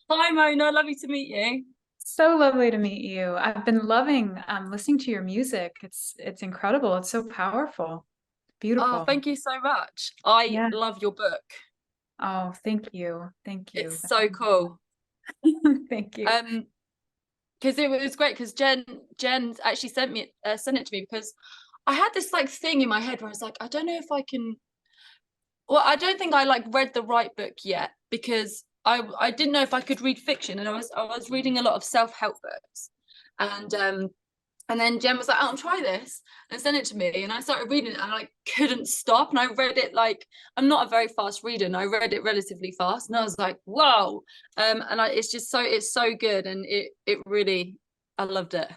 Hi Mona, lovely to meet you. So lovely to meet you. I've been loving listening to your music. It's incredible. It's so powerful. Oh, Beautiful. thank you so much. I Yeah. love your book. Oh, thank you. Thank It's you. so cool. Thank you. Um, because it was great because Jen actually sent it to me because I had this like thing in my head where I was like, I don't know if I can. Well, I don't think I like read the right book yet because I didn't know if I could read fiction, and I was reading a lot of self-help books, and and then Jen was like, "Oh, try this," and sent it to me, and I started reading it, and I like couldn't stop, and I read it like I'm not a very fast reader, and I read it relatively fast, and I was like, "Whoa!" It's so good, and it really I loved it.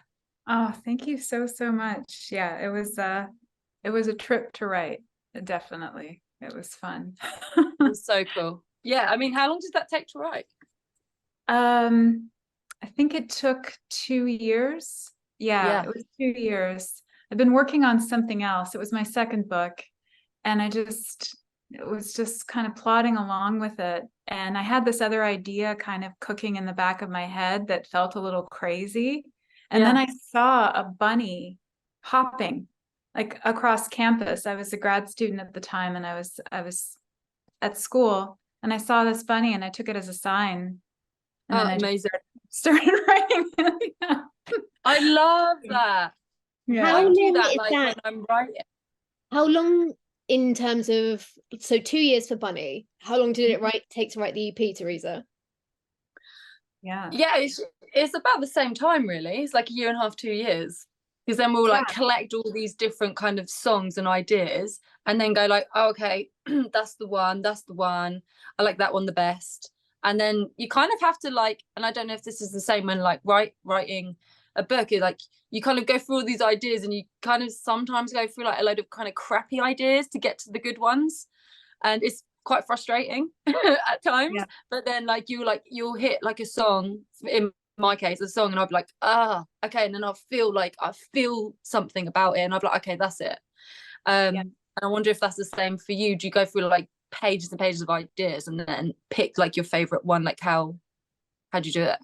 Oh, thank you so, so much. Yeah, it was a trip to write. Definitely. It was fun. It was so cool. Yeah, I mean, how long did that take to write? Um, I think it took 2 years. Yeah, Yeah, it was 2 years. I've been working on something else. It was my second book, and it was just kind of plodding along with it. And I had this other idea kind of cooking in the back of my head that felt a little crazy. And then yeah. I saw a bunny hopping like across campus. I was a grad student at the time, and I was at school, and I saw this bunny and I took it as a sign. And then Oh, I just amazing. started writing. Yeah. I love that. How I Yeah. do long that is like when that? I'm writing. How long in terms of, so 2 years for Bunny? How long did it take to write the EP, Theresa? Yeah. Yeah, it's about the same time really. It's like a year and a half, 2 years. Because then we'll like Yeah. collect all these different kind of songs and ideas and then go like, oh, okay, that's the one, that's the one. I like that one the best. And then you kind of have to like, and I don't know if this is the same when like writing a book, is like you kind of go through all these ideas and you kind of sometimes go through like a load of kind of crappy ideas to get to the good ones. And it's quite frustrating at times, Yeah. but then you'll hit like a song, in my case a song, and I'll be like, ah, okay, and then I feel something about it, and I'll be like, okay, that's it. Yeah. And I wonder if that's the same for you. Do you go through like pages and pages of ideas and then pick like your favorite one? Like how do you do it?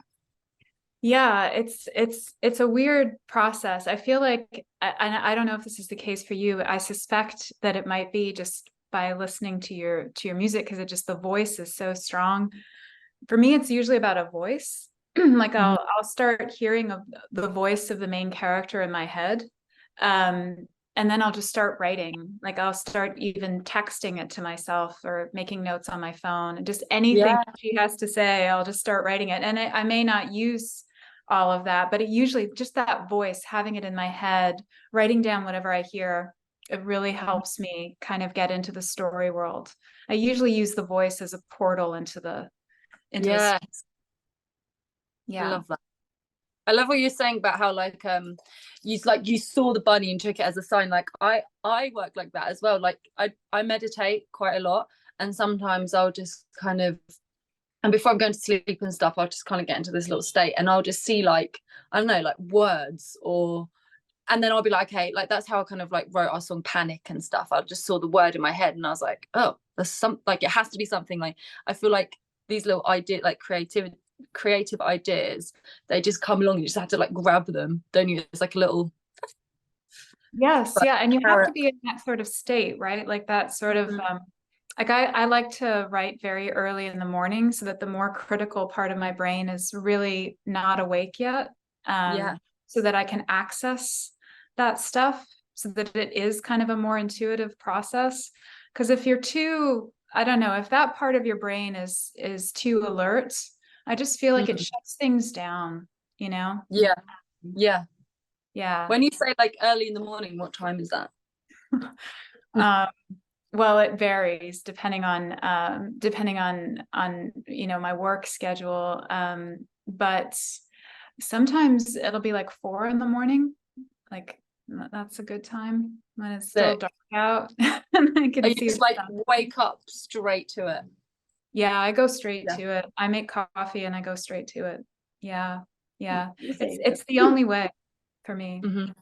Yeah, it's a weird process. I feel like I don't know if this is the case for you. I suspect that it might be just by listening to your music because it just the voice is so strong. For me, it's usually about a voice. Like Mhm. I'll start hearing the voice of the main character in my head. Um, and then I'll just start writing. Like I'll start even texting it to myself or making notes on my phone. And just anything Yeah, she has to say, I'll just start writing it. And I may not use all of that, but it usually just that voice, having it in my head, writing down whatever I hear, it really helps me kind of get into the story world. I usually use the voice as a portal into the yeah, I yeah. love that. I love what you're saying about how you saw the bunny and took it as a sign. Like I work like that as well. Like I meditate quite a lot, and sometimes I'll just kind of, and before I'm going to sleep and stuff, I'll just kind of get into this little state, and I'll just see like, I don't know, like words, or and then I'll be like, okay, like that's how I kind of like wrote our song Panic and stuff. I just saw the word in my head and I was like, oh, there's some, like it has to be something. Like I feel like these little idea, like creative ideas, they just come along. You just have to like grab them, don't you? It's like a little Yes, like yeah, and you have to carrot. be in that sort of state, right? Like that sort of Mhm. like I like to write very early in the morning so that the more critical part of my brain is really not awake yet. Yeah, So that I can access that stuff so that it is kind of a more intuitive process. Because if you're too, I don't know, if that part of your brain is too alert, I just feel like it Mhm. shuts things down, you know? Yeah, yeah. Yeah. When you say like early in the morning, what time is that? Um, Well, it varies depending on my work schedule. But sometimes it'll be like 4 in the morning. Like that's a good time when it's still Sick. dark out and I Are can you see just the like sun. wake up straight to it? Yeah, I go straight Yeah. to it. I make coffee and I go straight to it. Yeah. Yeah. Same. It's the only way for me. Mhm.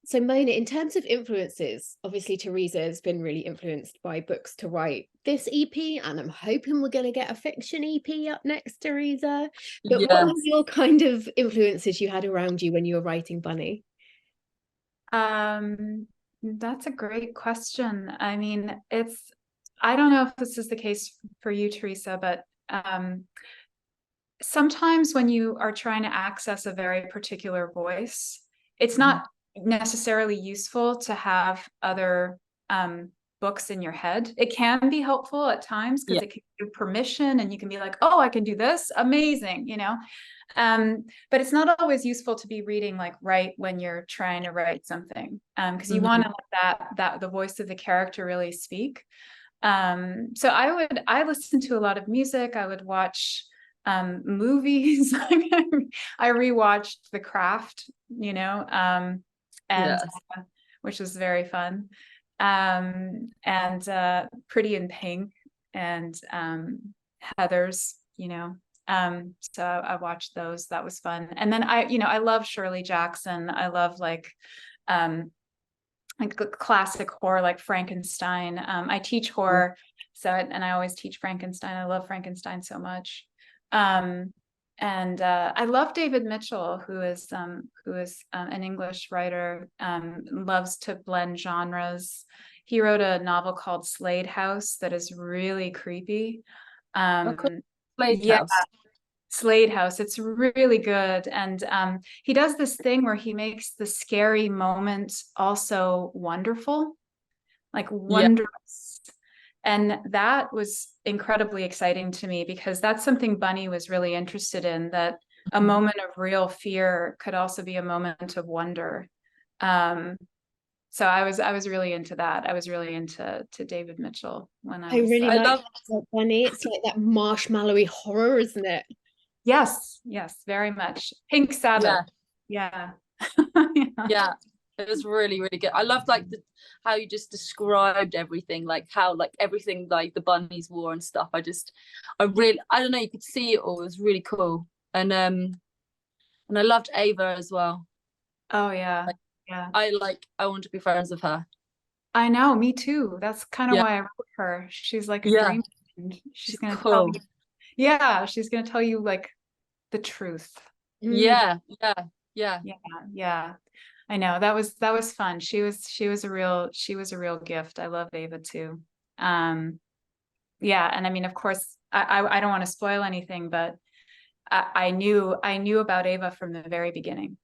So Mona, in terms of influences, obviously Theresa has been really influenced by books to write this EP, and I'm hoping we're going to get a fiction EP up next, Theresa. But what Yeah. were your kind of influences you had around you when you were writing Bunny? That's a great question. I mean, I don't know if this is the case for you, Theresa, but sometimes when you are trying to access a very particular voice, it's not necessarily useful to have other books in your head. It can be helpful at times because it can give permission and you can be like, oh, I can do this. Amazing, you know? But it's not always useful to be reading like right when you're trying to write something, because you want to let that the voice of the character really speak. So I listen to a lot of music. I would watch movies. I rewatched The Craft, you know, and which was very fun. And Pretty in Pink and Heathers, you know. So I watched those. That was fun. And then I love Shirley Jackson. I love like classic horror like Frankenstein. I teach horror, so and I always teach Frankenstein. I love Frankenstein so much. And I love David Mitchell, who is an English writer, loves to blend genres. He wrote a novel called Slade House that is really creepy. Slade House. It's really good. And he does this thing where he makes the scary moment also wonderful, like wondrous. And that was incredibly exciting to me because that's something Bunny was really interested in, that a moment of real fear could also be a moment of wonder. So I was really into that. I was really into David Mitchell when I was. I love Bunny. It's like that marshmallowy horror, isn't it? Yes, very much. Pink Sabbath. Yeah. Yeah, it was really, really good. I loved like how you just described everything, like how like everything like the bunnies wore and stuff. I don't know, you could see it all. It was really cool. And I loved Ava as well. Oh yeah. Like, yeah. I want to be friends with her. I know, me too. That's kind of why I wrote her. She's like a dream. She's gonna tell you. Yeah, she's gonna tell you like the truth. Yeah. I know, that was fun. She was a real gift. I love Ava too. And I mean, of course, I don't want to spoil anything, but I knew about Ava from the very beginning.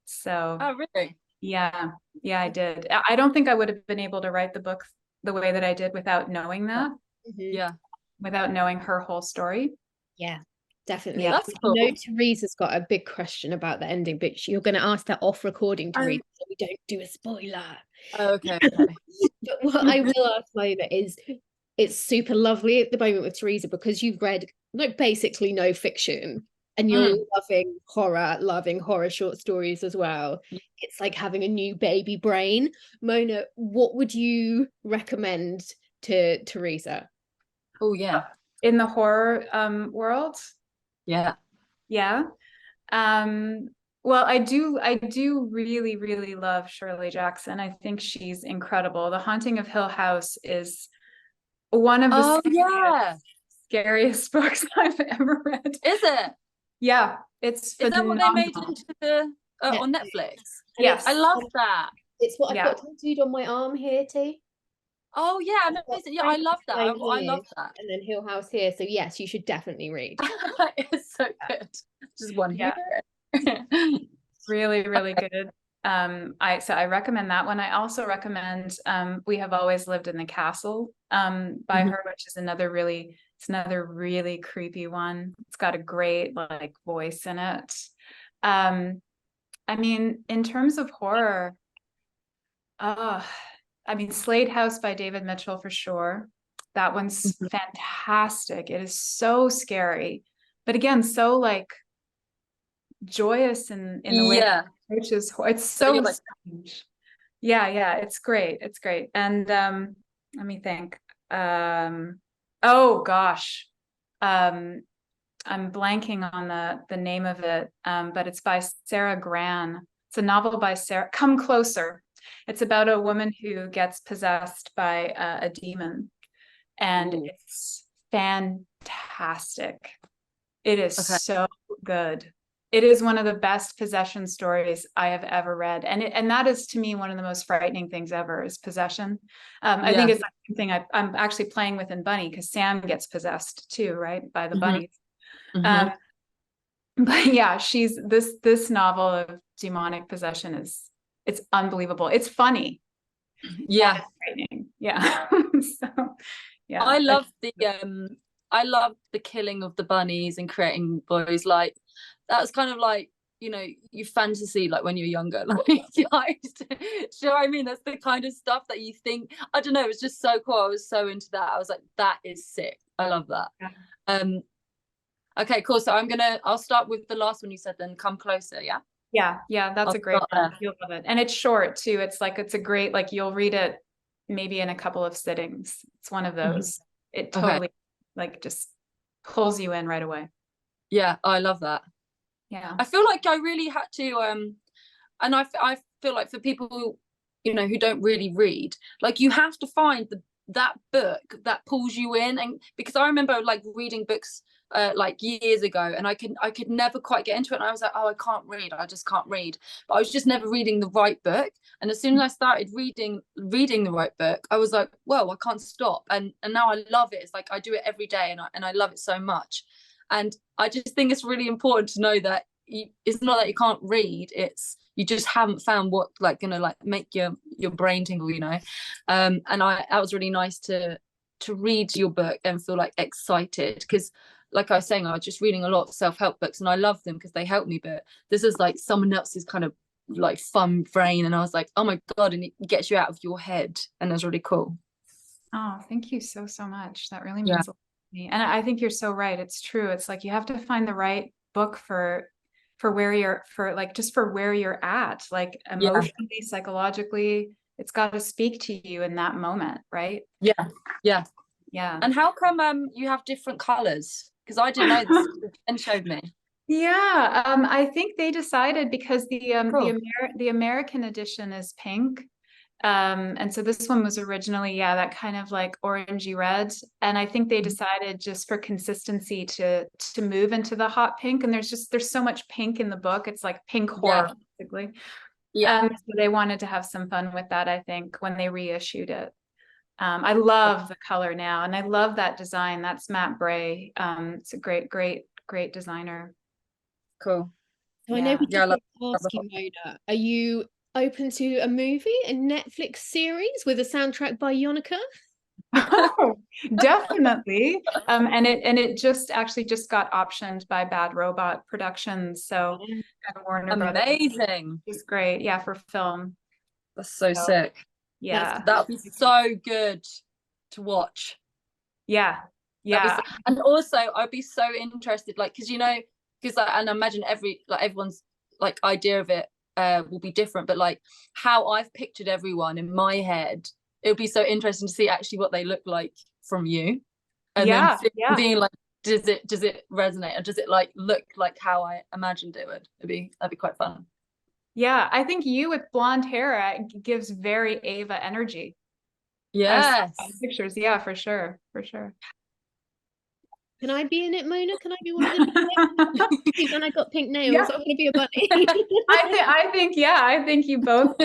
So oh really? Yeah, I did. I don't think I would have been able to write the book the way that I did without knowing that. Without knowing her whole story. Yeah, definitely. Yeah, that's cool. Theresa's got a big question about the ending, but you're going to ask that off recording, Theresa, so we don't do a spoiler. Okay. But what I will ask Mona is, it's super lovely at the moment with Theresa because you've read like basically no fiction and you're loving horror short stories as well. It's like having a new baby brain. Mona, what would you recommend to Theresa? Oh yeah. In the horror world? Yeah. Well, I do really, really love Shirley Jackson. I think she's incredible. The Haunting of Hill House is one of the scariest books I've ever read. Is it? Yeah, it's phenomenal. Is that what they made into the on Netflix? Yes, I love that. It's what I've got tattooed on my arm here, T. Oh yeah, amazing. Yeah, I love that. I love that. And then Hill House here. So yes, you should definitely read. It's so good. Just one here. Really, really good. I recommend that one. I also recommend We Have Always Lived in the Castle by her, which is another really creepy one. It's got a great like voice in it. I mean, in terms of horror, I mean, Slade House by David Mitchell for sure. That one's fantastic. It is so scary, but again, so like joyous in the way it approaches. It's so strange. Yeah, it's great. It's great. And let me think. Oh gosh, I'm blanking on the name of it, but it's by Sarah Gran. It's a novel by Sarah. Come Closer. It's about a woman who gets possessed by a demon, and it's fantastic. It is so good. It is one of the best possession stories I have ever read. And that is, to me, one of the most frightening things ever is possession. I think it's something I'm actually playing with in Bunny, because Sam gets possessed too, right? By the bunnies. But yeah, this novel of demonic possession it's unbelievable. It's funny. Yeah. It's frightening. Yeah. So yeah. I love the killing of the bunnies and creating boys. Like, that's kind of like, you know, you fantasy like when you're younger, like, do you know what I mean? That's the kind of stuff that you think, I don't know, it's just so cool. I was so into that. I was like, that is sick. I love that. Okay, cool. So I'll start with the last one you said, then Come Closer. Yeah, that's a great one. You'll love it. And it's short too. It's a great, like, you'll read it maybe in a couple of sittings. It's one of those. It totally like just pulls you in right away. Yeah, I love that. Yeah, I feel like I really had to and I feel like for people who, you know, who don't really read, like, you have to find that book that pulls you in. And because I remember like reading books like years ago, and I could never quite get into it, and I was like, oh, I can't read, I just can't read. But I was just never reading the right book. And as soon as I started reading the right book, I was like, well, I can't stop. And now I love it. It's like I do it every day, and I love it so much. And I just think it's really important to know that it's not that you can't read, it's you just haven't found what like gonna like make your brain tingle, you know. And that was really nice to read your book and feel like excited, because like I was saying, I was just reading a lot of self-help books and I love them because they help me, but this is like someone else's kind of like fun brain, and I was like, oh my god, and it gets you out of your head, and that's really cool. Oh, thank you so much. That really means a lot to me. And I think you're so right. It's true. It's like you have to find the right book for where you're where you're at, like emotionally, psychologically. It's got to speak to you in that moment, right? Yeah. And how come you have different colors? Because I didn't know this. And showed me. Yeah, I think they decided because the American edition is pink. And so this one was originally, that kind of like orangey red. And I think they decided just for consistency to move into the hot pink. And there's so much pink in the book. It's like pink horror, basically. So they wanted to have some fun with that, I think, when they reissued it. I love the color now, and I love that design. That's Matt Bray. It's a great designer. Cool. So I know we just ask you, Mona, are you open to a movie, a Netflix series with a soundtrack by YONAKA? Oh, definitely. And it just got optioned by Bad Robot Productions, so Warner Brothers. Amazing. It's great, for film. That's so sick. Yeah, that would be so good to watch. And also I'd be so interested, like, because and I imagine everyone's like idea of it will be different, but like how I've pictured everyone in my head, it would be so interesting to see actually what they look like from you, and then being like, does it resonate, or does it like look like how I imagined it would? That'd be quite fun. Yeah, I think you with blonde hair gives very Ava energy. Yes. Pictures, for sure. Can I be in it, Mona? Can I be one of the and I got pink nails. I want to be a bunny. I think you both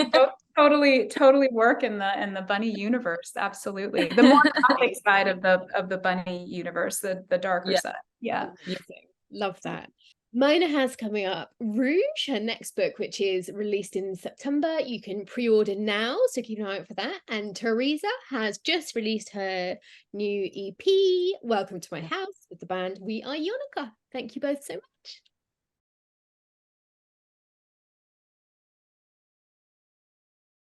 totally work in the bunny universe. Absolutely. The more gothic side of the bunny universe, the darker side. Yeah. Love that. Mona has coming up Rouge, her next book, which is released in September. You can pre-order now, so keep an eye out for that. And Theresa has just released her new EP, Welcome to My House, with the band We Are YONAKA. Thank you both so much.